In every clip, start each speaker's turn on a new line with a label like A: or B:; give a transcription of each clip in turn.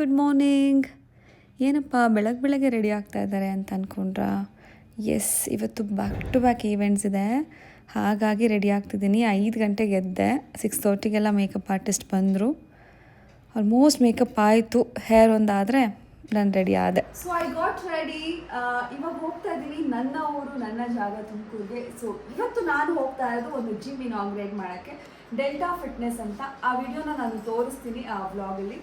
A: Good morning. ಏನಪ್ಪ ಬೆಳಗ್ಗೆ ready ಆಗ್ತಾ ಇದ್ದಾರೆ ಅಂತ ಅಂದ್ಕೊಂಡ್ರಾ? ಎಸ್, ಇವತ್ತು ಬ್ಯಾಕ್ ಟು ಬ್ಯಾಕ್ ಈವೆಂಟ್ಸ್ ಇದೆ, ಹಾಗಾಗಿ ರೆಡಿ ಆಗ್ತಿದ್ದೀನಿ. 5 ಗಂಟೆಗೆ ಎದ್ದೆ, 6:30ಗೆಲ್ಲ ಮೇಕಪ್ ಆರ್ಟಿಸ್ಟ್ ಬಂದರು. ಆಲ್ಮೋಸ್ಟ್ ಮೇಕಪ್ ಆಯಿತು, ಹೇರ್ ಒಂದಾದರೆ ನಾನು ರೆಡಿ ಆದೆ.
B: So I got ready. ಇವಾಗ ಹೋಗ್ತಾ ಇದ್ದೀನಿ ನನ್ನ ಊರು ನನ್ನ ಜಾಗ ತುಮಕೂರಿಗೆ. ಸೊ ಇವತ್ತು ನಾನು ಹೋಗ್ತಾ ಇರೋದು ಒಂದು ಜಿಮ್ ಇನಾಗ್ರೇಟ್ ಮಾಡೋಕ್ಕೆ, ಡೆಲ್ಟಾ ಫಿಟ್ನೆಸ್ ಅಂತ. ಆ ವಿಡಿಯೋನ ನಾನು ತೋರಿಸ್ತೀನಿ ಆ ವ್ಲಾಗಲ್ಲಿ.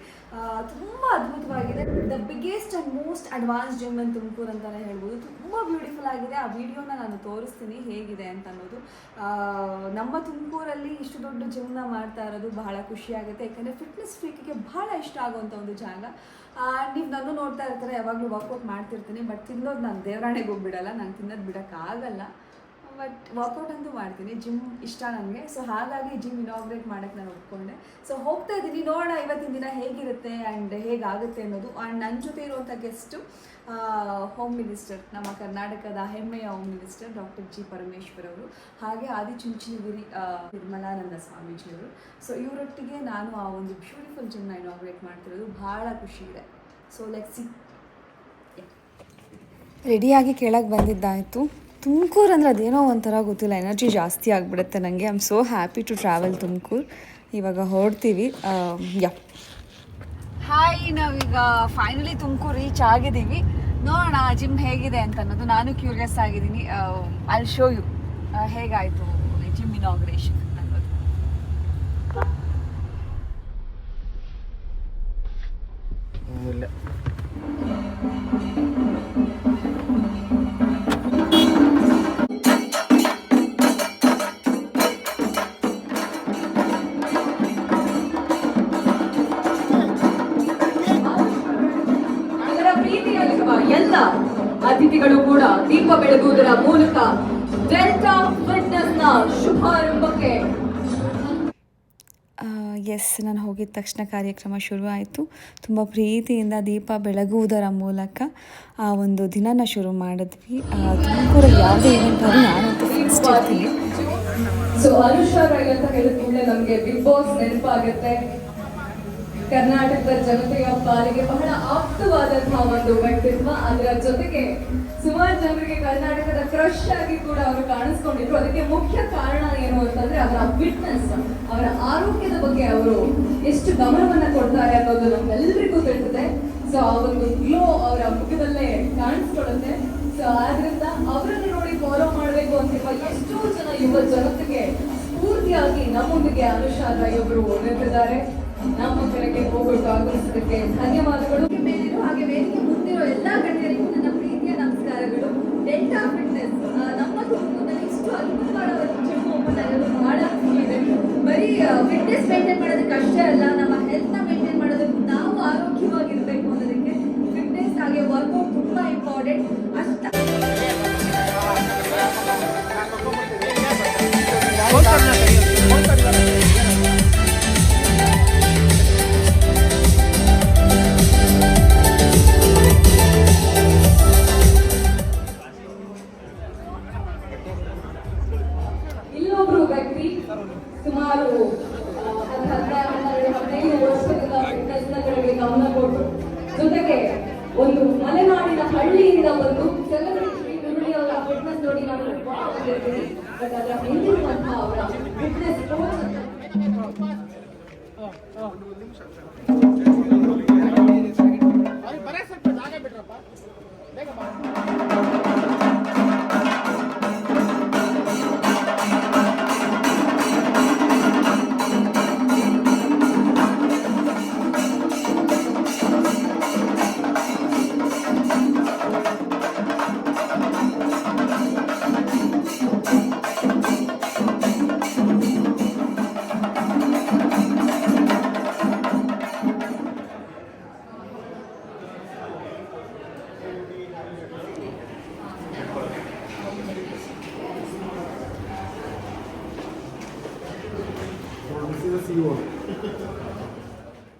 B: ತುಂಬ ಅದ್ಭುತವಾಗಿದೆ. The biggest and most advance gym in Tumakuru ಅಂತಲೇ ಹೇಳ್ಬೋದು. ತುಂಬ ಬ್ಯೂಟಿಫುಲ್ ಆಗಿದೆ. ಆ ವಿಡಿಯೋನ ನಾನು ತೋರಿಸ್ತೀನಿ ಹೇಗಿದೆ ಅಂತ ಅನ್ನೋದು. ನಮ್ಮ ತುಮಕೂರಲ್ಲಿ ಇಷ್ಟು ದೊಡ್ಡ ಜಿಮ್ನ ಮಾಡ್ತಾ ಇರೋದು ಬಹಳ ಖುಷಿಯಾಗುತ್ತೆ, ಯಾಕಂದರೆ ಫಿಟ್ನೆಸ್ ಫ್ರೀಕಿಗೆ ಬಹಳ ಇಷ್ಟ ಆಗುವಂಥ ಒಂದು ಜಾಗ. ನೀವು ನಾನು ನೋಡ್ತಾ ಇರ್ತಾರೆ, ಯಾವಾಗಲೂ ವರ್ಕೌಟ್ ಮಾಡ್ತಿರ್ತೀನಿ, ಬಟ್ ತಿನ್ನೋದು ನಾನು ದೇವರಾಣೆಗೆ ಹೋಗ್ಬಿಡಲ್ಲ, ನಾನು ತಿನ್ನೋದು ಬಿಡೋಕ್ಕಾಗಲ್ಲ. ಬಟ್ ವರ್ಕೌಟ್ ಅಂತೂ ಮಾಡ್ತೀನಿ, ಜಿಮ್ ಇಷ್ಟ ನನಗೆ. ಸೊ ಹಾಗಾಗಿ ಜಿಮ್ ಇನಾಗ್ರೇಟ್ ಮಾಡೋಕ್ಕೆ ನಾನು ಒಪ್ಕೊಂಡೆ. ಸೊ ಹೋಗ್ತಾ ಇದ್ದೀನಿ, ನೋಡೋಣ ಇವತ್ತಿನ ದಿನ ಹೇಗಿರುತ್ತೆ ಆ್ಯಂಡ್ ಹೇಗಾಗುತ್ತೆ ಅನ್ನೋದು. ಆ್ಯಂಡ್ ನನ್ನ ಜೊತೆ ಇರುವಂಥ ಗೆಸ್ಟು ಹೋಮ್ ಮಿನಿಸ್ಟರ್, ನಮ್ಮ ಕರ್ನಾಟಕದ ಹೆಮ್ಮೆಯ home minister doctor G Parameshwar ಅವರು, ಹಾಗೆ ಆದಿಚುಂಚನಗಿರಿ ನಿರ್ಮಲಾನಂದ ಸ್ವಾಮೀಜಿಯವರು. ಸೊ ಇವರೊಟ್ಟಿಗೆ ನಾನು ಆ ಒಂದು ಬ್ಯೂಟಿಫುಲ್ ಜಿಮ್ನ ಇನಾಗ್ರೇಟ್ ಮಾಡ್ತಿರೋದು ಭಾಳ ಖುಷಿ ಇದೆ. So let's see.
A: ರೆಡಿಯಾಗಿ ಕೆಳಗೆ ಬಂದಿದ್ದಾಯಿತು. ತುಮಕೂರು ಅಂದರೆ ಅದೇನೋ ಒಂಥರ ಗೊತ್ತಿಲ್ಲ, ಎನರ್ಜಿ ಜಾಸ್ತಿ ಆಗಿಬಿಡುತ್ತೆ ನನಗೆ. I am so happy to travel Tumakuru. ಇವಾಗ ಹೊರಡ್ತೀವಿ.
B: ಹಾಯ್, ನಾವೀಗ ಫೈನಲಿ ತುಮಕೂರು ರೀಚ್ ಆಗಿದ್ದೀವಿ. ನೋಡೋಣ ಜಿಮ್ ಹೇಗಿದೆ ಅಂತ ಅನ್ನೋದು. ನಾನು ಕ್ಯೂರಿಯಸ್ ಆಗಿದ್ದೀನಿ. ಐ ವಿಲ್ ಶೋ ಯು ಹೇಗಾಯಿತು ಜಿಮ್ ಇನಾಗ್ರೇಷನ್ ಅನ್ನೋದು.
C: ಎಲ್ಲ ಅತಿಥಿಗಳು ಕೂಡ ದೀಪ ಬೆಳಗುವುದರ ಮೂಲಕ ಡೆಲ್ಟಾ ಫಿಟ್ನೆಸ್ನ ಶುಭಾರಂಭಕ್ಕೆ.
A: ಎಸ್, ನಾನು ಹೋಗಿದ ತಕ್ಷಣ ಕಾರ್ಯಕ್ರಮ ಶುರು ಆಯಿತು. ತುಂಬ ಪ್ರೀತಿಯಿಂದ ದೀಪ ಬೆಳಗುವುದರ ಮೂಲಕ ಆ ಒಂದು ದಿನನ ಶುರು ಮಾಡಿದ್ವಿ. ತುಮಕೂರಲ್ಲಿ ಯಾವುದೇ ಈವೆಂಟ್ ಆದರೂ ನಾನಂತೂ ಫಸ್ಟ್ ಇರ್ತೀನಿ.
C: ಸೊ ಅನುಷಾ ರೈ ಅಂತ ಹೇಳಿದ ಕೂಡಲೇ ನಮಗೆ ಬಿಗ್ ಬಾಸ್ ನೆನಪಾಗುತ್ತೆ. ಕರ್ನಾಟಕದ ಜನತೆಯ ಪಾಲಿಗೆ ಬಹಳ ಆಪ್ತವಾದಂತಹ ಒಂದು ವ್ಯಕ್ತಿತ್ವ. ಅದರ ಜೊತೆಗೆ ಸುಮಾರು ಜನರಿಗೆ ಕರ್ನಾಟಕದ ಕ್ರಶ್ ಆಗಿ ಕೂಡ ಅವರು ಕಾಣಿಸ್ಕೊಂಡಿದ್ರು. ಅದಕ್ಕೆ ಮುಖ್ಯ ಕಾರಣ ಏನು ಅಂತಂದ್ರೆ ಅವರ ಫಿಟ್ನೆಸ್, ಅವರ ಆರೋಗ್ಯದ ಬಗ್ಗೆ ಅವರು ಎಷ್ಟು ಗಮನವನ್ನ ಕೊಡ್ತಾರೆ ಅನ್ನೋದು ನಮ್ಗೆಲ್ಲರಿಗೂ ತಿಳಿದಿದೆ. ಸೊ ಆ ಒಂದು ಗ್ಲೋ ಅವರ ಮುಖದಲ್ಲೇ ಕಾಣಿಸ್ಕೊಳ್ಳುತ್ತೆ. ಸೊ ಆದ್ರಿಂದ ಅವರನ್ನು ನೋಡಿ ಫಾಲೋ ಮಾಡಬೇಕು ಅಂತಿರುವ ಎಷ್ಟೋ ಜನ ಯುವ ಜನತೆಗೆ ಸ್ಫೂರ್ತಿಯಾಗಿ ನಮ್ಮೊಂದಿಗೆ ಅನುಷಾ ರೈ ಅವರು ನಿಂತಿದ್ದಾರೆ. ನಮ್ಮ ಕಡೆಗೆ ಹೋಗ್ಬಿಟ್ಟು ಆಗಮಿಸೋದಕ್ಕೆ ಧನ್ಯವಾದಗಳು.
B: ಮೇಲಿರೋ ಹಾಗೆ ವೇದಿಕೆ ಮುಂದಿರೋ ಎಲ್ಲ ಗಣ್ಯರಿಗೂ ನನ್ನ ಪ್ರೀತಿಯ ನಮಸ್ಕಾರಗಳು. ಡೆಲ್ಟಾ ಫಿಟ್ನೆಸ್ ನಮ್ಮ ತುಮಕೂರಿನಲ್ಲಿ ಇಷ್ಟು ಅದ್ಭುತವಾದ ಒಂದು ಜಿಮ್ ಓಪನ್ ಆಗೋದು ಬಹಳ ಖುಷಿ ಇದೆ. ಬರೀ ಫಿಟ್ನೆಸ್ ಮೇಂಟೈನ್ ಮಾಡೋದಕ್ಕೆ ಅಷ್ಟೇ ಅಲ್ಲ, ನಮ್ಮ ಹೆಲ್ತ್ನ ಮೇಂಟೈನ್ ಮಾಡೋದಕ್ಕೂ, ನಾವು ಆರೋಗ್ಯವಾಗಿರಬೇಕು ಅನ್ನೋದಕ್ಕೆ ಫಿಟ್ನೆಸ್ ಹಾಗೆ ವರ್ಕೌಟ್ ತುಂಬ ಇಂಪಾರ್ಟೆಂಟ್.
C: ಇಲ್ಲೊಬ್ರು ವ್ಯಕ್ತಿ ಸುಮಾರು 15 ವರ್ಷದಿಂದ ಫಿಟ್ನೆಸ್ ನ ಕಡೆಗೆ ಗಮನ ಕೊಟ್ಟು, ಜೊತೆಗೆ ಒಂದು ಮಲೆನಾಡಿನ ಹಳ್ಳಿಯಿಂದ ಒಂದು ಸೆಲೆಬ್ರಿಟಿ ಅವರ ಫಿಟ್ನೆಸ್ ನೋಡಿ ನಾನು ಆಗಿರ್ತೀನಿ. ಬಟ್ ಅದರ ಹಿಂದಿರುವಂತಹ ಅವರ ಫಿಟ್ನೆಸ್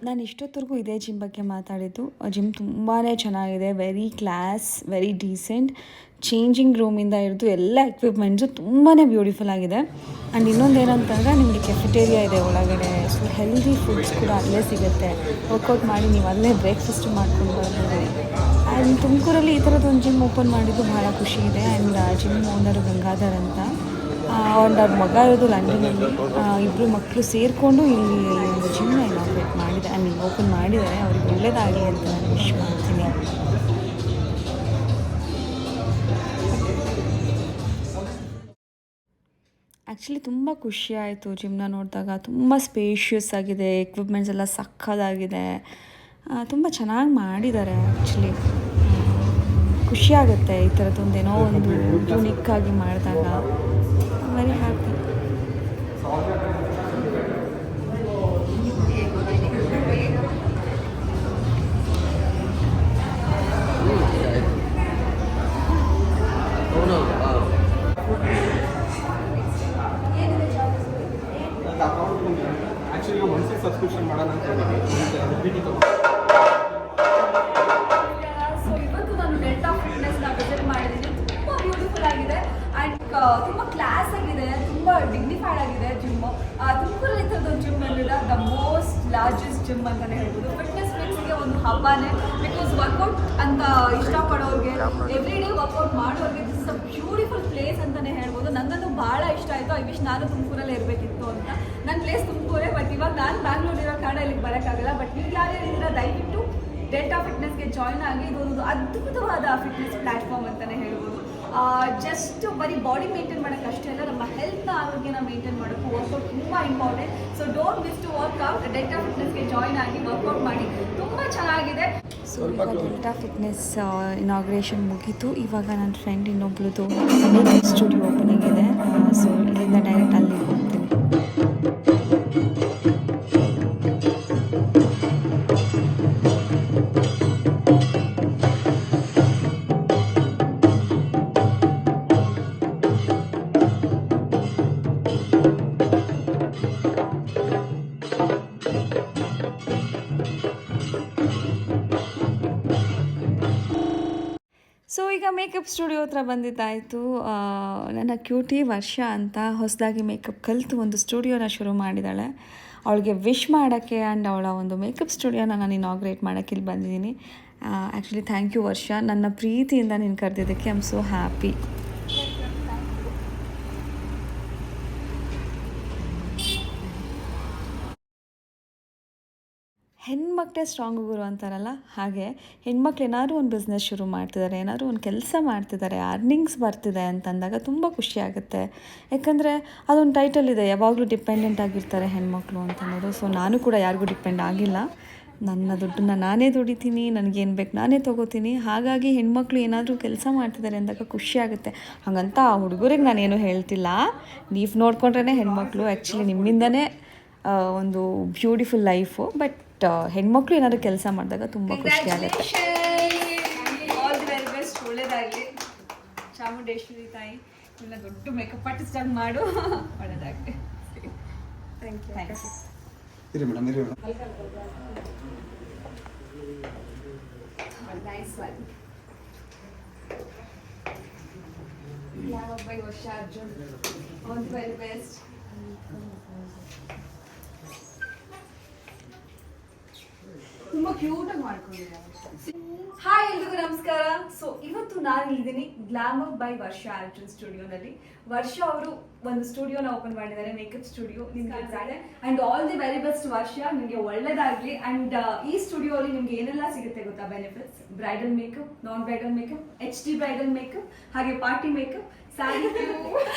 A: ನಾನು ಇಷ್ಟೊತ್ತರೆಗೂ ಇದೇ ಜಿಮ್ ಬಗ್ಗೆ ಮಾತಾಡಿದ್ದು. ಜಿಮ್ ತುಂಬಾ ಚೆನ್ನಾಗಿದೆ, very class, very decent. Changing ರೂಮಿಂದ ಹಿಡಿದು ಎಲ್ಲ ಎಕ್ವಿಪ್ಮೆಂಟ್ಸು ತುಂಬಾ ಬ್ಯೂಟಿಫುಲ್ ಆಗಿದೆ. ಆ್ಯಂಡ್ ಇನ್ನೊಂದು ಏನಂತಂದರೆ ನಿಮಗೆ ಕೆಫಿಟೇರಿಯಾ ಇದೆ ಒಳಗಡೆ. ಸೊ ಹೆಲ್ದಿ ಫುಡ್ಸ್ ಕೂಡ ಅಲ್ಲೇ ಸಿಗುತ್ತೆ. ವರ್ಕೌಟ್ ಮಾಡಿ ನೀವು ಅಲ್ಲೇ ಬ್ರೇಕ್ಫಾಸ್ಟ್ ಮಾಡ್ಕೊಂಡು ಬರ್ಬೋದು. ಆ್ಯಂಡ್ ತುಮಕೂರಲ್ಲಿ ಈ ಥರದೊಂದು ಜಿಮ್ ಓಪನ್ ಮಾಡಿದ್ದು ಭಾಳ ಖುಷಿ ಇದೆ. ಆ್ಯಂಡ್ ಜಿಮ್ ಓನರು ಗಂಗಾಧರ್ ಅಂತ, ಆ್ಯಂಡ್ ಅವ್ರ ಮಗ ಇರೋದು ಲಂಡನಲ್ಲಿ. ಇಬ್ಬರು ಮಕ್ಕಳು ಸೇರಿಕೊಂಡು ಇಲ್ಲಿ ಒಂದು ಜಿಮ್ನ ಇನಾಗ್ರೇಟ್ ಮಾಡಿದೆ, ಓಪನ್ ಮಾಡಿದ್ದಾರೆ. ಅವ್ರಿಗೆ ಒಳ್ಳೆಯದಾಗಲಿ ಅಂತ ನಾನು ವಿಶ್ ಮಾಡ್ತೀನಿ. ಆ್ಯಕ್ಚುಲಿ ತುಂಬ ಖುಷಿ ಆಯಿತು ಜಿಮ್ನ ನೋಡಿದಾಗ. ತುಂಬ ಸ್ಪೇಷಿಯಸ್ ಆಗಿದೆ, ಎಕ್ವಿಪ್ಮೆಂಟ್ಸ್ ಎಲ್ಲ ಸಕ್ಕದಾಗಿದೆ, ತುಂಬ ಚೆನ್ನಾಗಿ ಮಾಡಿದ್ದಾರೆ. ಆ್ಯಕ್ಚುಲಿ ಖುಷಿಯಾಗುತ್ತೆ ಈ ಥರದ್ದೊಂದೇನೋ ಒಂದು ಯೂನಿಕ್ಕಾಗಿ ಮಾಡಿದಾಗ. Very happy.
D: Actually monthly subscription ಮಾಡೋಣ ಅಂತ ಹೇಳಿದ್ವಿ.
B: ಸೊ ಇವತ್ತು ನಾನು ಡೆಲ್ಟಾ ಫಿಟ್ನೆಸ್ನ ವಿಸಿಟ್ ಮಾಡಿದ್ದೀನಿ. ತುಂಬ ಬ್ಯೂಟಿಫುಲ್ ಆಗಿದೆ ಆ್ಯಂಡ್ ತುಂಬ ಕ್ಲಾಸ್ ಆಗಿದೆ, ತುಂಬ ಡಿಗ್ನಿಫೈಡ್ ಆಗಿದೆ ಜಿಮ್ಮು. ತುಮಕೂರಲ್ಲಿ ಇದ್ದದ್ದು ಜಿಮ್ ಬಂದಿದೆ ದ ಮೋಸ್ಟ್ ಲಾರ್ಜೆಸ್ಟ್ ಜಿಮ್ ಅಂತಲೇ ಹೇಳ್ಬೋದು. ಫಿಟ್ನೆಸ್ ಫ್ರೆಂಡ್ಸ್ಗೆ ಒಂದು ಹಬ್ಬನೇ. ಬಿಕಾಸ್ ವರ್ಕೌಟ್ ಅಂತ ಇಷ್ಟಪಡೋರಿಗೆ, ಎವ್ರಿ ಡೇ ವರ್ಕೌಟ್ ಮಾಡೋರಿಗೆ this is a beautiful place ಅಂತಲೇ ಹೇಳ್ಬೋದು. ನನಗಂತೂ ಭಾಳ ಇಷ್ಟ ಆಯಿತು. ಐ ವಿಶ್ ನಾನು ತುಮಕೂರಲ್ಲೇ ಇರಬೇಕಿತ್ತು ಅಂತ. ನನ್ನ ಪ್ಲೇಸ್ ತುಮಕೂರೇ, ಬಟ್ ಇವಾಗ ನಾನು ಬ್ಯಾಂಗ್ಳೂರಿರೋ ಕಾರಣ ಇಲ್ಲಿಗೆ ಬರೋಕ್ಕಾಗಲ್ಲ. ಬಟ್ ನೀವು ಯಾರ್ಯಾರಿದ್ರೆ ದಯವಿಟ್ಟು ಡೆಲ್ಟಾ ಫಿಟ್ನೆಸ್ಗೆ ಜಾಯ್ನ್ ಆಗಿ. ಇದೊಂದು ಅದ್ಭುತವಾದ ಫಿಟ್ನೆಸ್ ಪ್ಲ್ಯಾಟ್ಫಾರ್ಮ್ ಅಂತಲೇ ಹೇಳ್ಬೋದು. ಜಸ್ಟ್ ಬರೀ ಬಾಡಿ ಮೇಂಟೈನ್ ಮಾಡೋಕ್ಕೆ ಅಷ್ಟೇ ಅಲ್ಲ, ನಮ್ಮ ಹೆಲ್ತ್ನ ಆರೋಗ್ಯನ ಮೇಂಟೈನ್ ಮಾಡೋಕ್ಕೂ ವರ್ಕೌಟ್ ತುಂಬ important. So don't miss to workout. Delta ಫಿಟ್ನೆಸ್ಗೆ ಜಾಯ್ನ್ ಆಗಿ ವರ್ಕೌಟ್ ಮಾಡಿ, ತುಂಬ ಚೆನ್ನಾಗಿದೆ.
A: ಸೊ ಈಗ ಡೆಲ್ಟಾ ಫಿಟ್ನೆಸ್ ಇನಾಗ್ರೇಷನ್ ಮುಗೀತು. ಇವಾಗ ನನ್ನ ಫ್ರೆಂಡ್ ಇನ್ನೊಬ್ಳದು ಸ್ಟುಡಿಯೋ ಓಪನಿಂಗ್ ಇದೆ. ಸೊ ಇಲ್ಲಿಂದ ಡೈರೆಕ್ಟ್ ಅಲ್ಲಿಗೆ ಹೋಗ್ತೀನಿ. ಸೊ ಈಗ ಮೇಕಪ್ ಸ್ಟುಡಿಯೋ ಹತ್ರ ಬಂದಿದ್ದಾಯಿತು. ನನ್ನ ಕ್ಯೂಟಿ ವರ್ಷ ಅಂತ ಹೊಸದಾಗಿ ಮೇಕಪ್ ಕಲಿತು ಒಂದು ಸ್ಟುಡಿಯೋನ ಶುರು ಮಾಡಿದ್ದಾಳೆ. ಅವಳಿಗೆ ವಿಶ್ ಮಾಡೋಕ್ಕೆ ಆ್ಯಂಡ್ ಅವಳ ಒಂದು ಮೇಕಪ್ ಸ್ಟುಡಿಯೋನ ನಾನು ಇನಾಗ್ರೇಟ್ ಮಾಡೋಕ್ಕೆ ಇಲ್ಲಿ ಬಂದಿದ್ದೀನಿ. ಆ್ಯಕ್ಚುಲಿ ಥ್ಯಾಂಕ್ ಯು ವರ್ಷ, ನನ್ನ ಪ್ರೀತಿಯಿಂದ ನೀನು ಕರೆದಿದ್ದಕ್ಕೆ. I am so happy. ಹೆಣ್ಮಕ್ಳೇ ಸ್ಟ್ರಾಂಗ್ ಗುರು ಅಂತಾರಲ್ಲ, ಹಾಗೆ ಹೆಣ್ಮಕ್ಳು ಏನಾದರೂ ಒಂದು ಬಿಸ್ನೆಸ್ ಶುರು ಮಾಡ್ತಿದ್ದಾರೆ, ಏನಾದರೂ ಒಂದು ಕೆಲಸ ಮಾಡ್ತಿದ್ದಾರೆ, ಅರ್ನಿಂಗ್ಸ್ ಬರ್ತಿದೆ ಅಂತಂದಾಗ ತುಂಬ ಖುಷಿ ಆಗುತ್ತೆ. ಯಾಕಂದರೆ ಅದೊಂದು ಟೈಟಲ್ ಇದೆ, ಯಾವಾಗಲೂ ಡಿಪೆಂಡೆಂಟ್ ಆಗಿರ್ತಾರೆ ಹೆಣ್ಮಕ್ಳು ಅಂತನ್ನೋದು. ಸೊ ನಾನು ಕೂಡ ಯಾರಿಗೂ ಡಿಪೆಂಡ್ ಆಗಿಲ್ಲ. ನನ್ನ ದುಡ್ಡನ್ನ ನಾನೇ ದುಡಿತೀನಿ, ನನಗೇನು ಬೇಕು ನಾನೇ ತೊಗೋತೀನಿ. ಹಾಗಾಗಿ ಹೆಣ್ಮಕ್ಳು ಏನಾದರೂ ಕೆಲಸ ಮಾಡ್ತಿದ್ದಾರೆ ಅಂದಾಗ ಖುಷಿ ಆಗುತ್ತೆ. ಹಾಗಂತ ಆ ಹುಡುಗರಿಗೆ ನಾನೇನು ಹೇಳ್ತಿಲ್ಲ, ನೀವು ನೋಡಿಕೊಂಡ್ರೆ ಹೆಣ್ಮಕ್ಳು ಆ್ಯಕ್ಚುಲಿ ನಿಮ್ಮಿಂದನೇ ಒಂದು ಬ್ಯೂಟಿಫುಲ್ ಲೈಫು. ಬಟ್ ಹೆಣ್ಮಕ್ಳು ಏನಾದರೂ ಕೆಲಸ ಮಾಡಿದಾಗ ತುಂಬ ಖುಷಿ ಆಗುತ್ತೆ.
B: All the very best. ಒಳ್ಳೇದಾಗಲಿ. ಚಾಮುಂಡೇಶ್ವರಿ ತಾಯಿ ಇಲ್ಲ ದೊಡ್ಡ ಮೇಕಪ್ ಆರ್ಟಿಸ್ಟ್ ಆಗಿ ಮಾಡು. ಒಳ್ಳೇದಾಗಲಿ. Thank you. Thank you.
D: ಇರಿ ಮೇಡಮ್, ಇರಿ ಮೇಡಮ್.
B: Nice one. ಯಾವ ವರ್ಷ Arjun all the very best. ತುಂಬ ಕ್ಯೂಟಾಗಿ ಮಾಡ್ಕೊಂಡಿದ್ದಾರೆ. ಹಾಯ್ ಎಲ್ರಿಗೂ ನಮಸ್ಕಾರ. ಸೊ ಇವತ್ತು ನಾನು ಇದ್ದೀನಿ ಗ್ಲಾಮರ್ ಬೈ ವರ್ಷ ಅರ್ಜುನ್ ಸ್ಟುಡಿಯೋನಲ್ಲಿ. ವರ್ಷ ಅವರು ಒಂದು ಸ್ಟುಡಿಯೋನ ಓಪನ್ ಮಾಡಿದ್ದಾರೆ, ಮೇಕಪ್ ಸ್ಟುಡಿಯೋ. ನಿಮ್ಗೆ and all the very best ವರ್ಷ, ನಿಮಗೆ ಒಳ್ಳೇದಾಗಲಿ. ಆ್ಯಂಡ್ ಈ ಸ್ಟುಡಿಯೋಲಿ ನಿಮ್ಗೆ ಏನೆಲ್ಲ ಸಿಗುತ್ತೆ ಗೊತ್ತಾ benefits? Bridal makeup, non bridal makeup, HD bridal makeup, ಹಾಗೆ party makeup, sari.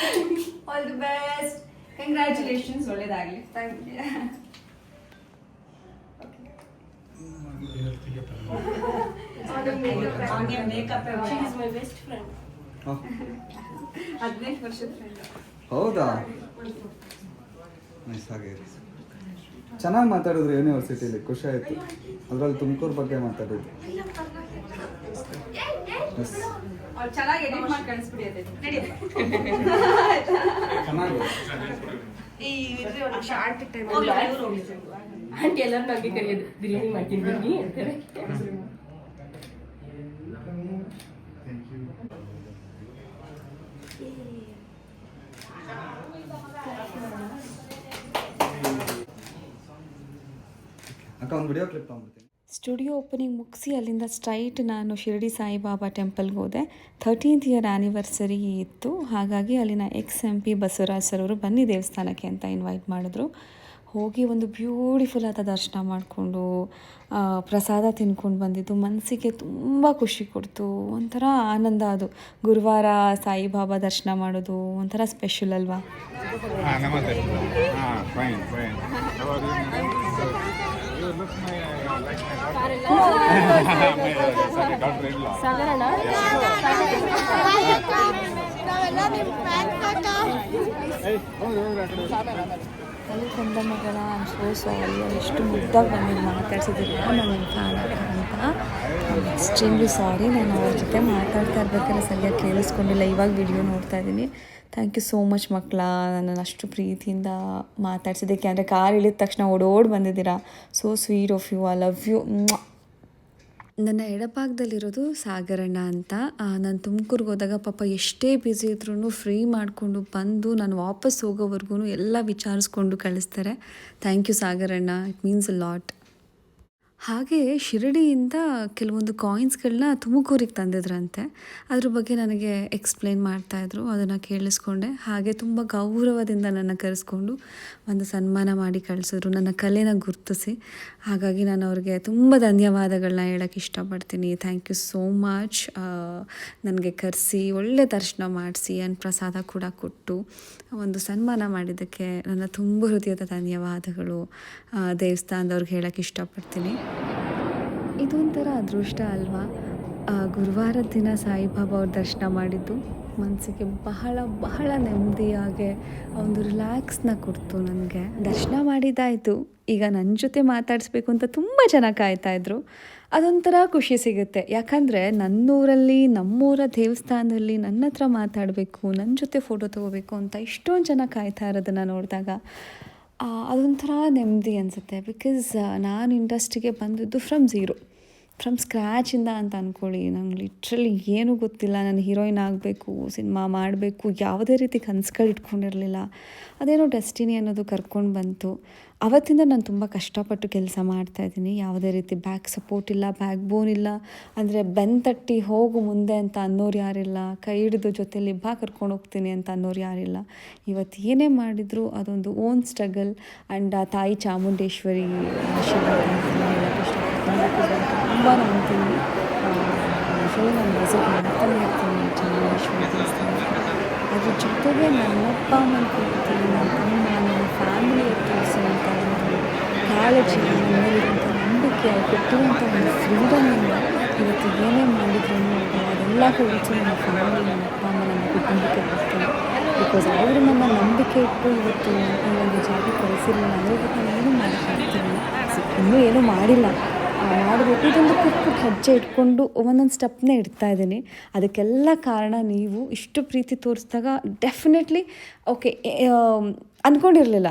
B: All the best. Congratulations. ಒಳ್ಳೇದಾಗಲಿ. Thank you.
D: ಹೌದಾ? ನೈಸ್. ಹಾಗೆ ಚೆನ್ನಾಗಿ ಮಾತಾಡಿದ್ರು ಯೂನಿವರ್ಸಿಟಿಲಿ, ಖುಷಿ ಆಯಿತು. ಅದರಲ್ಲಿ ತುಮಕೂರು ಬಗ್ಗೆ ಮಾತಾಡಿದ್ರು.
B: ಚೆನ್ನಾಗಿ ಎಡಿಟ್ ಮಾಡಿ ಕಳಿಸ್ಬಿಡಿ.
E: ಆಂಟಿ ಎಲ್ಲರೂ ನನಗೆ ಕರೆಯೋದು, ಬಿರಿಯಾನಿ ಮಾಡ್ತೀನಿ ಬನ್ನಿ ಅಂತಾರೆ.
D: ಅಕ್ಕ ಒಂದು ವಿಡಿಯೋ ಕ್ಲಿಪ್ ತೊಗೊಂಡ್ಬಿಡ್ತೀನಿ.
A: ಸ್ಟುಡಿಯೋ ಓಪನಿಂಗ್ ಮುಗಿಸಿ ಅಲ್ಲಿಂದ ಸ್ಟ್ರೈಟ್ ನಾನು ಶಿರಡಿ ಸಾಯಿಬಾಬಾ ಟೆಂಪಲ್ಗೆ ಹೋದೆ. 13th ಇಯರ್ ಆ್ಯನಿವರ್ಸರಿ ಇತ್ತು. ಹಾಗಾಗಿ ಅಲ್ಲಿನ MP ಬಸವರಾಜ್ ಸರ್ ಅವರು ಬನ್ನಿ ದೇವಸ್ಥಾನಕ್ಕೆ ಅಂತ ಇನ್ವೈಟ್ ಮಾಡಿದ್ರು. ಹೋಗಿ ಒಂದು ಬ್ಯೂಟಿಫುಲ್ ಆದ ದರ್ಶನ ಮಾಡಿಕೊಂಡು ಪ್ರಸಾದ ತಿನ್ಕೊಂಡು ಬಂದಿದ್ದು ಮನಸ್ಸಿಗೆ ತುಂಬ ಖುಷಿ ಕೊಡ್ತು. ಒಂಥರ ಆನಂದ ಅದು. ಗುರುವಾರ ಸಾಯಿಬಾಬಾ ದರ್ಶನ ಮಾಡೋದು ಒಂಥರ ಸ್ಪೆಷಲ್ ಅಲ್ವಾ.
F: ನಮಸ್ತೆ. Fine fine.
A: ಅಲ್ಲಿ ಕಂದ ಮಗಳ ಸಾರಿ ಎಷ್ಟು ಮುದ್ದಾಗಿ ಬಂದು ಮಾತಾಡ್ಸಿದ್ದೀರ ನನ್ನ ಫ್ಯಾನ್ ಅಂತ. ಎಕ್ಸ್ಟ್ರೀಮ್ಲಿ ಸಾರಿ, ನಾನು ಅವ್ರ ಜೊತೆ ಮಾತಾಡ್ತಾ ಇರ್ಬೇಕಾದ್ರೆ ಸರಿಯಾಗಿ ಕೇಳಿಸ್ಕೊಂಡಿಲ್ಲ. ಇವಾಗ ವಿಡಿಯೋ ನೋಡ್ತಾ ಇದ್ದೀನಿ. ಥ್ಯಾಂಕ್ ಯು ಸೋ ಮಚ್ ಮಕ್ಕಳ, ನನ್ನನ್ನು ಅಷ್ಟು ಪ್ರೀತಿಯಿಂದ ಮಾತಾಡ್ಸಿದ್ದಕ್ಕೆ. ಅಂದರೆ ಕಾರ್ ಇಳಿದ ತಕ್ಷಣ ಓಡೋಡಿ ಬಂದಿದ್ದೀರಾ. So sweet of you, I love you. ನನ್ನ ಎಡಭಾಗದಲ್ಲಿರೋದು ಸಾಗರಣ್ಣ ಅಂತ. ನಾನು ತುಮಕೂರಿಗೆ ಹೋದಾಗ ಪಾಪ ಎಷ್ಟೇ ಬ್ಯುಸಿ ಇದ್ರೂ ಫ್ರೀ ಮಾಡಿಕೊಂಡು ಬಂದು ನಾನು ವಾಪಸ್ ಹೋಗೋವರೆಗೂ ಎಲ್ಲ ವಿಚಾರಿಸ್ಕೊಂಡು ಕಳಿಸ್ತಾರೆ. ಥ್ಯಾಂಕ್ ಯು ಸಾಗರಣ್ಣ, ಇಟ್ ಮೀನ್ಸ್ ಅ ಲಾಟ್. ಹಾಗೆ ಶಿರಡಿಯಿಂದ ಕೆಲವೊಂದು ಕಾಯಿನ್ಸ್ಗಳನ್ನ ತುಮಕೂರಿಗೆ ತಂದಿದ್ರಂತೆ. ಅದ್ರ ಬಗ್ಗೆ ನನಗೆ ಎಕ್ಸ್ಪ್ಲೇನ್ ಮಾಡ್ತಾಯಿದ್ರು, ಅದನ್ನು ಕೇಳಿಸ್ಕೊಂಡೆ. ಹಾಗೆ ತುಂಬ ಗೌರವದಿಂದ ನನ್ನ ಕರೆಸ್ಕೊಂಡು ಒಂದು ಸನ್ಮಾನ ಮಾಡಿ ಕಳಿಸಿದ್ರು, ನನ್ನ ಕಲೆನ ಗುರುತಿಸಿ. ಹಾಗಾಗಿ ನಾನು ಅವ್ರಿಗೆ ತುಂಬ ಧನ್ಯವಾದಗಳನ್ನ ಹೇಳೋಕ್ಕೆ ಇಷ್ಟಪಡ್ತೀನಿ. Thank you so much. ನನಗೆ ಕರೆಸಿ ಒಳ್ಳೆ ದರ್ಶನ ಮಾಡಿಸಿ ಪ್ರಸಾದ ಕೂಡ ಕೊಟ್ಟು ಒಂದು ಸನ್ಮಾನ ಮಾಡಿದ್ದಕ್ಕೆ ನನ್ನ ತುಂಬ ಹೃದಯದ ಧನ್ಯವಾದಗಳು ದೇವಸ್ಥಾನದವ್ರಿಗೆ ಹೇಳೋಕ್ಕೆ ಇಷ್ಟಪಡ್ತೀನಿ. ಇದೊಂಥರ ಅದೃಷ್ಟ ಅಲ್ವಾ. ಗುರುವಾರದ ದಿನ ಸಾಯಿಬಾಬಾ ಅವ್ರ ದರ್ಶನ ಮಾಡಿದ್ದು ಮನಸ್ಸಿಗೆ ಬಹಳ ಬಹಳ ನೆಮ್ಮದಿಯಾಗೆ ಒಂದು ರಿಲ್ಯಾಕ್ಸ್ನ ಕೊಡ್ತು ನನಗೆ. ದರ್ಶನ ಮಾಡಿದ್ದಾಯಿತು. ಈಗ ನನ್ನ ಜೊತೆ ಮಾತಾಡಿಸ್ಬೇಕು ಅಂತ ತುಂಬ ಜನ ಕಾಯ್ತಾಯಿದ್ರು. ಅದೊಂಥರ ಖುಷಿ ಸಿಗುತ್ತೆ. ಯಾಕಂದರೆ ನನ್ನೂರಲ್ಲಿ, ನಮ್ಮೂರ ದೇವಸ್ಥಾನದಲ್ಲಿ ನನ್ನ ಹತ್ರ ಮಾತಾಡಬೇಕು, ನನ್ನ ಜೊತೆ ಫೋಟೋ ತೊಗೋಬೇಕು ಅಂತ ಇಷ್ಟೊಂದು ಜನ ಕಾಯ್ತಾ ಇರೋದನ್ನು ನೋಡಿದಾಗ ಅದೊಂಥರ ನೆಮ್ಮದಿ ಅನಿಸುತ್ತೆ. ಬಿಕಾಸ್ ನಾನು ಇಂಡಸ್ಟ್ರಿಗೆ ಬಂದಿದ್ದು ಫ್ರಮ್ ಸ್ಕ್ರ್ಯಾಚಿಂದ ಅಂತ ಅಂದ್ಕೊಳ್ಳಿ. ನಂಗೆ ಲಿಟ್ರಲಿ ಏನೂ ಗೊತ್ತಿಲ್ಲ. ನಾನು ಹೀರೋಯಿನ್ ಆಗಬೇಕು, ಸಿನಿಮಾ ಮಾಡಬೇಕು, ಯಾವುದೇ ರೀತಿ ಕನಸುಗಳು ಇಟ್ಕೊಂಡಿರಲಿಲ್ಲ. ಅದೇನೋ ಡೆಸ್ಟಿನಿ ಅನ್ನೋದು ಕರ್ಕೊಂಡು ಬಂತು. ಆವತ್ತಿಂದ ನಾನು ತುಂಬ ಕಷ್ಟಪಟ್ಟು ಕೆಲಸ ಮಾಡ್ತಾಯಿದ್ದೀನಿ. ಯಾವುದೇ ರೀತಿ ಬ್ಯಾಕ್ ಸಪೋರ್ಟ್ ಇಲ್ಲ, ಬ್ಯಾಕ್ ಬೋನ್ ಇಲ್ಲ. ಅಂದರೆ ಬೆನ್ನು ತಟ್ಟಿ ಹೋಗು ಮುಂದೆ ಅಂತ ಅನ್ನೋರು ಯಾರಿಲ್ಲ. ಕೈ ಹಿಡಿದು ಜೊತೆಲಿ ಬಾ ಕರ್ಕೊಂಡು ಹೋಗ್ತೀನಿ ಅಂತ ಅನ್ನೋರು ಯಾರಿಲ್ಲ. ಇವತ್ತು ಏನೇ ಮಾಡಿದರೂ ಅದೊಂದು ಓನ್ ಸ್ಟ್ರಗಲ್. ಆ್ಯಂಡ್ ತಾಯಿ ಚಾಮುಂಡೇಶ್ವರಿ ಆಶೀರ್ವಾದ ಅಂತ ಹೇಳೋಕ್ಕೆ ಇಷ್ಟಪಡ್ತೀನಿ. ತುಂಬ ನಂಬ್ತೀನಿ. ಯೂಶ್ವಲಿ ನಾನು ವಿಸಿಟ್ ಮಾಡ್ತಾನೆ ಇರ್ತೀನಿ ಚಾಮುಂಡೇಶ್ವರಿ ದೇವಸ್ಥಾನಕ್ಕೆ. ಅದ್ರ ಜೊತೆಗೆ ನನ್ನಪ್ಪ ಅಮ್ಮನ ಪ್ರೀತಿ, ನನ್ನ ತಮ್ಮ, ನನ್ನ ಫ್ಯಾಮಿಲಿ ತೋರಿಸೋ ಅಂತ ಒಂದು ಕಾಳಜಿ, ನನ್ನ ಮೇಲಿರುವಂಥ ನಂಬಿಕೆ, ಕೊಟ್ಟಿರುವಂಥ ಒಂದು ಫ್ರೀಡಮಿಂದ ಇವತ್ತು ಏನೇ ಮಾಡಿದ್ರು ಅದೆಲ್ಲ ಹೊರತು ನನ್ನ ಫ್ಯಾಮಿಲಿ, ನನ್ನ ಅಪ್ಪ ಅಮ್ಮ, ನನ್ನ ಕುಟುಂಬಕ್ಕೆ ಬರ್ತೀನಿ. ಬಿಕಾಸ್ ಅವರು ನನ್ನ ನಂಬಿಕೆ ಇಟ್ಟು ಇವತ್ತು ಈ ಒಂದು ಜಾಗ ಕಳಿಸಿರಲಿಲ್ಲ ಅಂದರೆ ಇವತ್ತು ನಾನು ಏನೂ ಮಾಡೋಕ್ಕಾಗ್ತಿರಲಿಲ್ಲ. ಇನ್ನೂ ಏನೂ ಮಾಡಿಲ್ಲ, ಮಾಡಬೇಕು. ಇದೊಂದು ಪುಟ್ಟ ಹೆಜ್ಜೆ ಇಟ್ಕೊಂಡು ಒಂದೊಂದು ಸ್ಟೆಪ್ನೇ ಇಡ್ತಾ ಇದ್ದೀನಿ. ಅದಕ್ಕೆಲ್ಲ ಕಾರಣ ನೀವು. ಇಷ್ಟು ಪ್ರೀತಿ ತೋರಿಸಿದಾಗ ಡೆಫಿನೆಟ್ಲಿ ಓಕೆ ಅಂದ್ಕೊಂಡಿರಲಿಲ್ಲ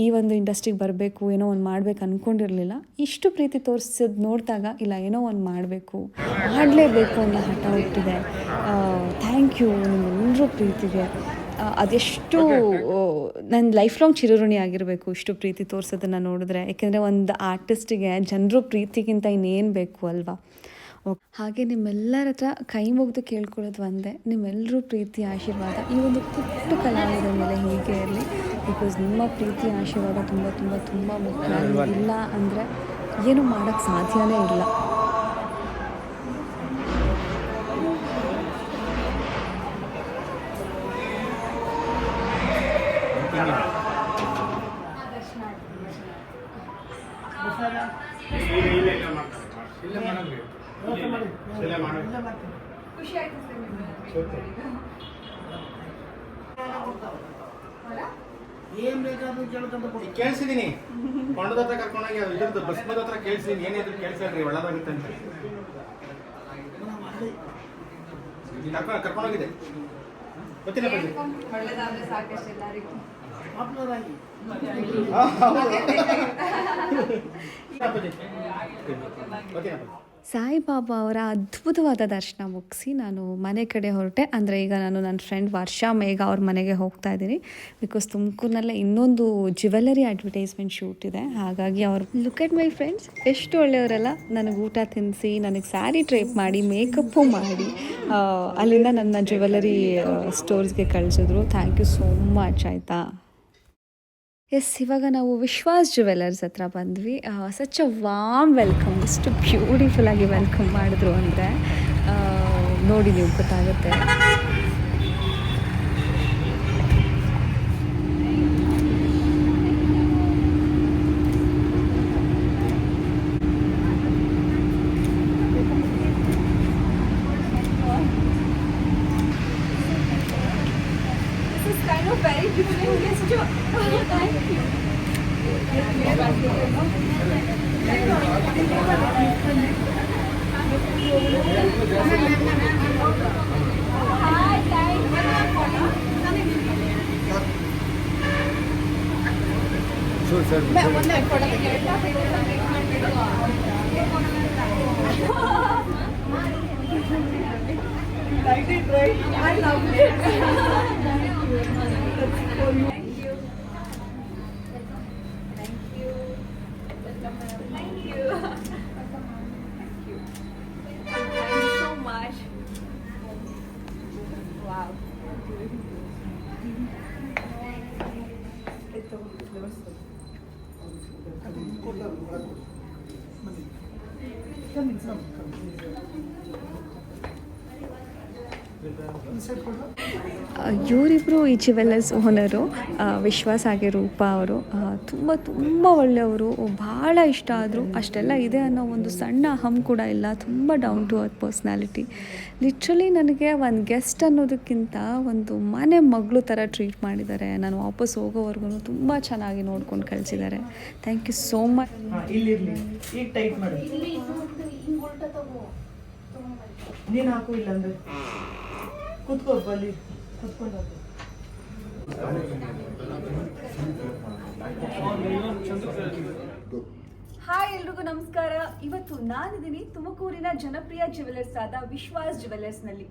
A: ಈ ಒಂದು ಇಂಡಸ್ಟ್ರಿಗೆ ಬರಬೇಕು, ಏನೋ ಒಂದು ಮಾಡಬೇಕು ಅಂದ್ಕೊಂಡಿರಲಿಲ್ಲ. ಇಷ್ಟು ಪ್ರೀತಿ ತೋರಿಸೋದು ನೋಡಿದಾಗ ಇಲ್ಲ ಏನೋ ಒಂದು ಮಾಡಲೇಬೇಕು ಅನ್ನೋ ಹಠ ಹುಟ್ಟಿದೆ. ಥ್ಯಾಂಕ್ ಯು ನಿಮ್ಮೆಲ್ಲರೂ ಪ್ರೀತಿಗೆ. ಅದೆಷ್ಟು ನನ್ನ ಲೈಫ್ ಲಾಂಗ್ ಚಿರಋಣಿ ಆಗಿರಬೇಕು ಇಷ್ಟು ಪ್ರೀತಿ ತೋರಿಸೋದನ್ನು ನೋಡಿದ್ರೆ. ಯಾಕೆಂದರೆ ಒಂದು ಆರ್ಟಿಸ್ಟಿಗೆ ಜನರು ಪ್ರೀತಿಗಿಂತ ಇನ್ನೇನು ಬೇಕು ಅಲ್ವಾ. ಹಾಗೆ ನಿಮ್ಮೆಲ್ಲರ ಹತ್ರ ಕೈ ಮುಗಿದು ಕೇಳ್ಕೊಳ್ಳೋದು ಒಂದೇ, ನಿಮ್ಮೆಲ್ಲರೂ ಪ್ರೀತಿ ಆಶೀರ್ವಾದ ಈ ಒಂದು ಪುಟ್ಟ ಕಲಾವಿದರ ಮೇಲೆ ಹೀಗೆ ಇರಲಿ. ಬಿಕಾಸ್ ನಿಮ್ಮ ಪ್ರೀತಿ ಆಶೀರ್ವಾದ ತುಂಬ ತುಂಬ ತುಂಬ ಮುಖ್ಯ. ಇಲ್ಲ ಅಂದರೆ ಏನೂ ಮಾಡೋಕ್ಕೆ ಸಾಧ್ಯನೇ ಇಲ್ಲ.
B: ಖುಷಿ ಆಯ್ತು
F: ಕೇಳಿಸಿದೀನಿ. ಕೊಂಡದ ಹತ್ರ ಕರ್ಕೊಂಡೋಗಿ ಇದ್ರದ್ದು ಬಸ್ ಮದ ಹತ್ರ ಕೇಳಿಸಿದೀನಿ. ಏನಿದ್ರು ಕೇಳಿಸ್ರಿ ಒಳ್ಳೇದಾಗಿತ್ತಂತ ಕರ್ಕೊಂಡೋಗಿದೆ. ಗೊತ್ತಿಲ್ಲ
B: ಒಳ್ಳೇದಾದ್ರೆ ಸಾಕಷ್ಟು ಎಲ್ಲರಿಗೂ.
F: ಓಕೆ
A: ಸಾಯಿಬಾಬಾ ಅವರ ಅದ್ಭುತವಾದ ದರ್ಶನ ಮುಗಿಸಿ ನಾನು ಮನೆ ಕಡೆ ಹೊರಟೆ. ಅಂದರೆ ಈಗ ನಾನು ನನ್ನ ಫ್ರೆಂಡ್ ವರ್ಷಾ ಮೇಘ ಅವ್ರ ಮನೆಗೆ ಹೋಗ್ತಾ ಇದ್ದೀನಿ. ಬಿಕಾಸ್ ತುಮಕೂರಿನಲ್ಲೇ ಇನ್ನೊಂದು ಜ್ಯುವೆಲರಿ ಅಡ್ವರ್ಟೈಸ್ಮೆಂಟ್ ಶೂಟ್ ಇದೆ. ಹಾಗಾಗಿ ಅವರು ಲುಕ್ ಎಟ್ ಮೈ ಫ್ರೆಂಡ್ಸ್ ಎಷ್ಟು ಒಳ್ಳೆಯವರೆಲ್ಲ. ನನಗೆ ಊಟ ತಿನ್ನಿಸಿ, ನನಗೆ ಸ್ಯಾರಿ ಟ್ರೇಪ್ ಮಾಡಿ, ಮೇಕಪ್ಪು ಮಾಡಿ, ಅಲ್ಲಿಂದ ನನ್ನ ಜ್ಯುವೆಲರಿ ಸ್ಟೋರ್ಸ್ಗೆ ಕಳಿಸಿದ್ರು. Thank you so much. ಆಯಿತಾ, ಎಸ್, ಇವಾಗ ನಾವು ವಿಶ್ವಾಸ್ ಜ್ಯುವೆಲರ್ಸ್ ಹತ್ರ ಬಂದ್ವಿ. Such a warm welcome. ಎಷ್ಟು ಬ್ಯೂಟಿಫುಲ್ಲಾಗಿ ವೆಲ್ಕಮ್ ಮಾಡಿದ್ರು ಅಂದರೆ ನೋಡಿ ನೀವು ಗೊತ್ತಾಗುತ್ತೆ.
B: kind of very different gesture. Thank you. Hi, thank you.
D: Sure, sir.
B: Like it, right? I love it. Thank you. Thank you. Thank you. Thank you. Thank you so much. Wow.
A: ಇವರಿಬ್ಬರು ಈ jewellers owner, ವಿಶ್ವಾಸ್ ಹಾಗೆ ರೂಪಾ ಅವರು. ತುಂಬ ಒಳ್ಳೆಯವರು, ಭಾಳ ಇಷ್ಟ ಆದರು. ಅಷ್ಟೆಲ್ಲ ಇದೆ ಅನ್ನೋ ಒಂದು ಸಣ್ಣ ಅಹಂ ಕೂಡ ಇಲ್ಲ. ತುಂಬ down to earth personality. Literally ನನಗೆ ಒಂದು ಗೆಸ್ಟ್ ಅನ್ನೋದಕ್ಕಿಂತ ಒಂದು ಮನೆ ಮಗಳು ಥರ ಟ್ರೀಟ್ ಮಾಡಿದ್ದಾರೆ. ನಾನು ವಾಪಸ್ ಹೋಗೋವರೆಗೂ ತುಂಬ ಚೆನ್ನಾಗಿ ನೋಡ್ಕೊಂಡು ಕಳಿಸಿದ್ದಾರೆ. Thank you so much.
G: ಇಲ್ಲಿರ್ಲಿ, ಈಗ ಟೈಟ್ ಮಾಡಿ. ನೀನು ಹಾಕು, ಇಲ್ಲಾಂದ್ರೆ ಕೂತ್ಕೋ, ಬಲ್ಲಿ ಕೂತ್ಕೊಂಡು ಹಾಕು.
B: ಹಾಯ್, ಎಲ್ರಿಗೂ ನಮಸ್ಕಾರ. ಇವತ್ತು ನಾನಿದ್ದೀನಿ ತುಮಕೂರಿನ ಜನಪ್ರಿಯ ಜ್ಯುವೆಲರ್ಸ್ ಆದ ವಿಶ್ವಾಸ್ ಜ್ಯುವೆಲರ್ಸ್ನಲ್ಲಿ.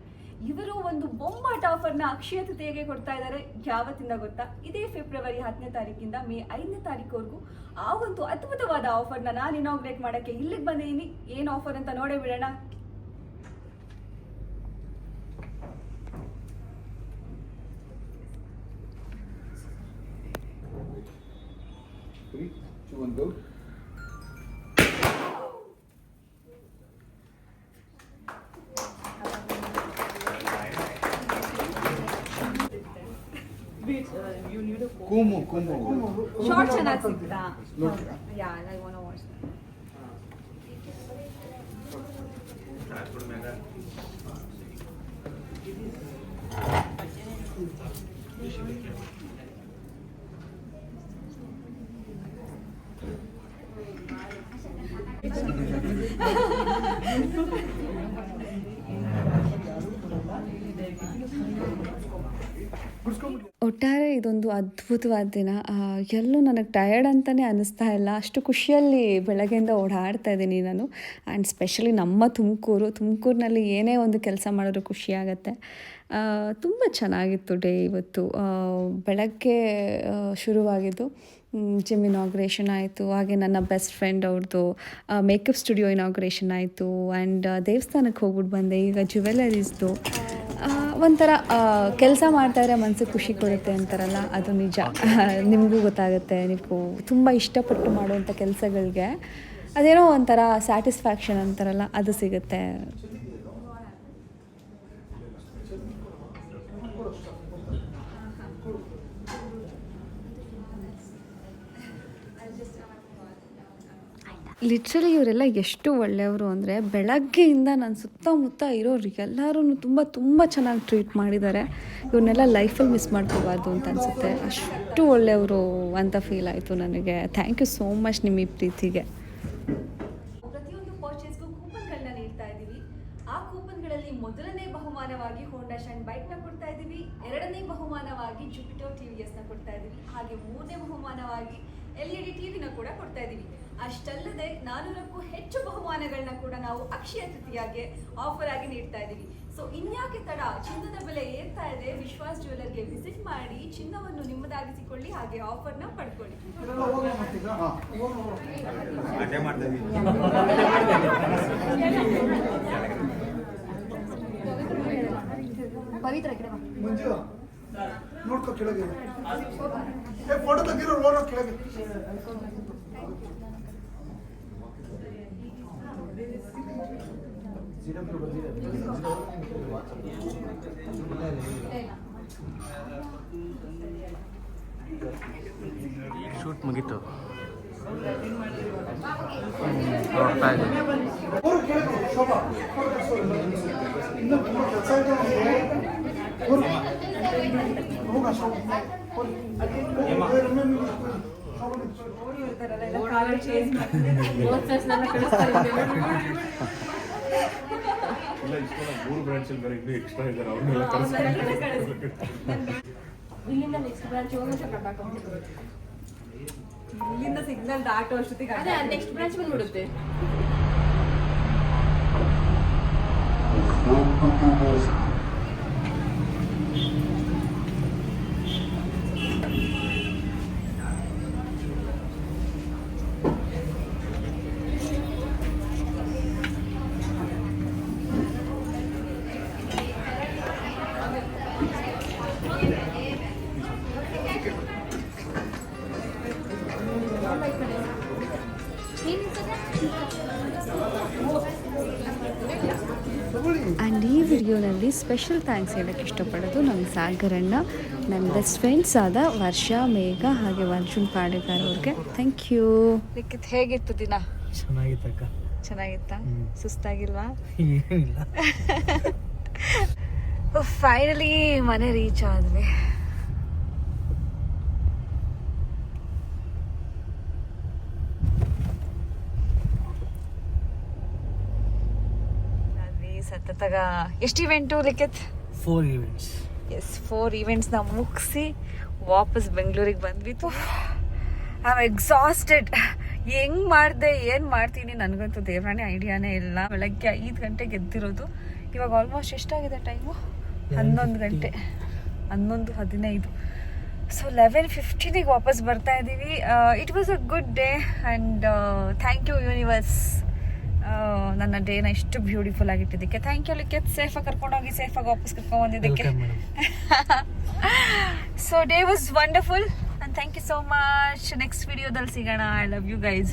B: ಇವರು ಒಂದು ಬೊಂಬಾಟ ಆಫರ್ನ ಅಕ್ಷಯ ತೃತೀಯೆಗೆ ಕೊಡ್ತಾ ಇದ್ದಾರೆ. ಯಾವತ್ತಿಂದ ಗೊತ್ತಾ? ಇದೇ ಫೆಬ್ರವರಿ 10ನೇ ತಾರೀಕಿಂದ ಮೇ 5ನೇ ತಾರೀಕುವರೆಗೂ ಆ ಒಂದು ಅದ್ಭುತವಾದ ಆಫರ್ನ ನಾನು ಇನಾಗ್ರೇಟ್ ಮಾಡೋಕ್ಕೆ ಇಲ್ಲಿಗೆ ಬಂದಿದ್ದೀನಿ. ಏನು ಆಫರ್ ಅಂತ ನೋಡೇ ಬಿಡೋಣ.
D: 3, 2, 1, go. ಕೂಮು
B: ಶಾರ್ಟ್ ಚೆನ್ನಾಗಿ ಸಿಗ್ತಾ?
D: ನೋಡ್ತೀರಾ?
B: ಯಾ, ಐ ವಾಂಟ್ ಟು ವಾಚ್.
A: ಒಟ್ಟಾರೆ ಇದೊಂದು ಅದ್ಭುತವಾದ ದಿನ. ಎಲ್ಲೂ ನನಗೆ ಟಯರ್ಡ್ ಅಂತಲೇ ಅನ್ನಿಸ್ತಾ ಇಲ್ಲ. ಅಷ್ಟು ಖುಷಿಯಲ್ಲಿ ಬೆಳಗ್ಗೆಯಿಂದ ಓಡಾಡ್ತಾ ಇದ್ದೀನಿ ನಾನು. ಆ್ಯಂಡ್ ಸ್ಪೆಷಲಿ ನಮ್ಮ ತುಮಕೂರಿನಲ್ಲಿ ಏನೇ ಒಂದು ಕೆಲಸ ಮಾಡಿದ್ರೂ ಖುಷಿಯಾಗತ್ತೆ. ತುಂಬ ಚೆನ್ನಾಗಿತ್ತು ಡೇ ಇವತ್ತು. ಬೆಳಗ್ಗೆ ಶುರುವಾಗಿದ್ದು ಜಿಮ್ ಇನಾಗ್ರೇಷನ್ ಆಯಿತು. ಹಾಗೆ ನನ್ನ ಬೆಸ್ಟ್ ಫ್ರೆಂಡ್ ಅವ್ರದ್ದು ಮೇಕಪ್ ಸ್ಟುಡಿಯೋ ಇನಾಗ್ರೇಷನ್ ಆಯಿತು. ಆ್ಯಂಡ್ ದೇವಸ್ಥಾನಕ್ಕೆ ಹೋಗ್ಬಿಟ್ಟು ಬಂದೆ. ಈಗ ಜ್ಯುವೆಲರೀಸ್ದು ಒಂಥರ ಕೆಲಸ ಮಾಡ್ತಾಯಿದ್ರೆ ಮನಸ್ಸಿಗೆ ಖುಷಿ ಕೊಡುತ್ತೆ ಅಂತಾರಲ್ಲ, ಅದು ನಿಜ. ನಿಮಗೂ ಗೊತ್ತಾಗುತ್ತೆ. ನೀವು ತುಂಬ ಇಷ್ಟಪಟ್ಟು ಮಾಡುವಂಥ ಕೆಲಸಗಳಿಗೆ ಅದೇನೋ ಒಂಥರ ಸ್ಯಾಟಿಸ್ಫ್ಯಾಕ್ಷನ್ ಅಂತಾರಲ್ಲ, ಅದು ಸಿಗುತ್ತೆ. ಲಿಟ್ರಲಿ ಇವರೆಲ್ಲ ಎಷ್ಟು ಒಳ್ಳೆಯವರು ಅಂದರೆ, ಬೆಳಗ್ಗೆಯಿಂದ ನನ್ನ ಸುತ್ತಮುತ್ತ ಇರೋರು ಎಲ್ಲರೂ ತುಂಬ ಚೆನ್ನಾಗಿ ಟ್ರೀಟ್ ಮಾಡಿದ್ದಾರೆ. ಇವ್ರನ್ನೆಲ್ಲ ಲೈಫಲ್ಲಿ ಮಿಸ್ ಮಾಡ್ಕೋಬಾರ್ದು ಅಂತ ಅನಿಸುತ್ತೆ. ಅಷ್ಟು ಒಳ್ಳೆಯವರು ಅಂತ ಫೀಲ್ ಆಯಿತು ನನಗೆ. ಥ್ಯಾಂಕ್ ಯು ಸೋ ಮಚ್ ನಿಮ್ಮ ಈ ಪ್ರೀತಿಗೆ.
B: ಪ್ರತಿಯೊಂದು ಪರ್ಚೇಸ್ಗೂ ಕೂಪನ್ಗಳನ್ನ ನೀಡ್ತಾ ಇದ್ದೀವಿ. ಆ ಕೂಪನ್ಗಳಲ್ಲಿ ಮೊದಲನೇ ಬಹುಮಾನವಾಗಿ ಹೋಂಡಾ ಶೈನ್ ಬೈಕ್ನ ಕೊಡ್ತಾ ಇದ್ದೀವಿ. ಎರಡನೇ ಬಹುಮಾನವಾಗಿ ಜುಪಿಟರ್ TVSನ ಕೊಡ್ತಾ ಇದ್ದೀವಿ. ಹಾಗೆ ಮೂರನೇ ಬಹುಮಾನವಾಗಿ LED ಟಿವಿನ ಕೂಡ ಕೊಡ್ತಾ ಇದ್ದೀವಿ. ಅಷ್ಟಲ್ಲದೆ 400ಕ್ಕೂ ಹೆಚ್ಚು ಬಹುಮಾನಗಳನ್ನ ಕೂಡ ನಾವು ಅಕ್ಷಯ ತೃತೀಯಾಗೆ ಆಫರ್ ಆಗಿ ನೀಡ್ತಾ ಇದ್ದೀವಿ. ಸೊ ಇನ್ಯಾಕೆ ತಡ, ಚಿನ್ನದ ಬೆಲೆ ಏರ್ತಾ ಇದೆ, ವಿಶ್ವಾಸ್ ಜ್ಯುವೆಲ್ಲರ್ಗೆ ವಿಸಿಟ್ ಮಾಡಿ ಚಿನ್ನವನ್ನು ನಿಮ್ಮದಾಗಿಸಿಕೊಳ್ಳಿ, ಹಾಗೆ ಆಫರ್ನ ಪಡ್ಕೊಳ್ಳಿ.
H: ಮಂಜು ನೋಡ್ಕೊ ಕೆಳಗೆ ಫೋಟೋ ತೆಗಿರೋ ನೋಡೋ ಕೆಳಗೆ
F: ಶೂಟ್ ಮುಗೀತು.
H: ಅವರು ಕೆಳಗೆ ಶೋಭಾ ಇನ್ನೂ ತುಂಬ ಕೆಲಸ ಇದೆ ಹೋಗ ಶೋಭಾ
F: ಇಲ್ಲ ಇಷ್ಟೆಲ್ಲ 3 ಬ್ರಾಂಚಲ್ಲಿ ಬೇರೆ ಇನ್ನೂ ಎಕ್ಸ್ಟ್ರಾ ಇದ್ದಾರೆ, ಅವ್ರನ್ನೆಲ್ಲ
E: ಇಲ್ಲಿಂದ ನೆಕ್ಸ್ಟ್ ಬ್ರಾಂಚ್ ಹೋಗೋಕೆ ಕಟ್ಟಾಕ
B: ಇಲ್ಲಿಂದ ಸಿಗ್ನಲ್ ದಾಟೋ ಅಷ್ಟೊತ್ತಿಗೆ
E: ಅದೇ ನೆಕ್ಸ್ಟ್ ಬ್ರಾಂಚ್ ಬಂದ್ಬಿಡುತ್ತೆ.
A: ಆ್ಯಂಡ್ ಈ ವಿಡಿಯೋನಲ್ಲಿ ಸ್ಪೆಷಲ್ ಥ್ಯಾಂಕ್ಸ್ ಹೇಳೋಕ್ಕೆ ಇಷ್ಟಪಡೋದು ನಮ್ಮ ಸಾಗರಣ್ಣ, ನನ್ನ ಬೆಸ್ಟ್ ಫ್ರೆಂಡ್ಸ್ ಆದ ವರ್ಷ, ಮೇಘ ಹಾಗೆ ವಂಶುನ್ ಪಾಡೇಕರ್ ಅವ್ರಿಗೆ ಥ್ಯಾಂಕ್ ಯು. ಲಿಖಿತ್ ಹೇಗಿತ್ತು ದಿನ?
G: ಚೆನ್ನಾಗಿತ್ತಕ್ಕ.
A: ಚೆನ್ನಾಗಿತ್ತಾ? ಸುಸ್ತಾಗಿಲ್ವಾ?
G: ಏನಿಲ್ಲ.
A: ಫೈನಲಿ ಮನೆ ರೀಚ್ ಆದ್ವಿ. ಸತತಗ ಎಷ್ಟು ಇವೆಂಟು ಲಿಖಿತ್?
G: 4 events.
A: ಎಸ್, 4 ಈವೆಂಟ್ಸ್ನ ಮುಗಿಸಿ ವಾಪಸ್ ಬೆಂಗಳೂರಿಗೆ ಬಂದ್ವಿ. I am exhausted. ಹೆಂಗ್ ಮಾಡಿದೆ, ಏನು ಮಾಡ್ತೀನಿ ನನಗಂತೂ ದೇವರಾಣಿ ಐಡಿಯಾನೇ ಇಲ್ಲ. ಬೆಳಗ್ಗೆ 5 ಗಂಟೆಗೆ ಎದ್ದಿರೋದು. ಇವಾಗ ಆಲ್ಮೋಸ್ಟ್ ಎಷ್ಟಾಗಿದೆ ಟೈಮು? 11 ಗಂಟೆ, 11:15. ಸೊ 11:15ಗೆ ವಾಪಸ್ ಬರ್ತಾ ಇದ್ದೀವಿ. It was a good day and thank you universe, ನನ್ನ ಡೇನ ಇಷ್ಟು ಬ್ಯೂಟಿಫುಲ್ ಆಗಿಟ್ಟಿದ್ದಕ್ಕೆ. ಥ್ಯಾಂಕ್ ಯು ಲಿಖಿತ್, ಸೇಫಾಗಿ ಕರ್ಕೊಂಡೋಗಿ ಸೇಫಾಗಿ ವಾಪಸ್ ಕರ್ಕೊಂಡ್ಬಂದಿದ್ದಕ್ಕೆ. So day was wonderful and thank you so much. Next ವಿಡಿಯೋದಲ್ಲಿ ಸಿಗೋಣ. I love you guys.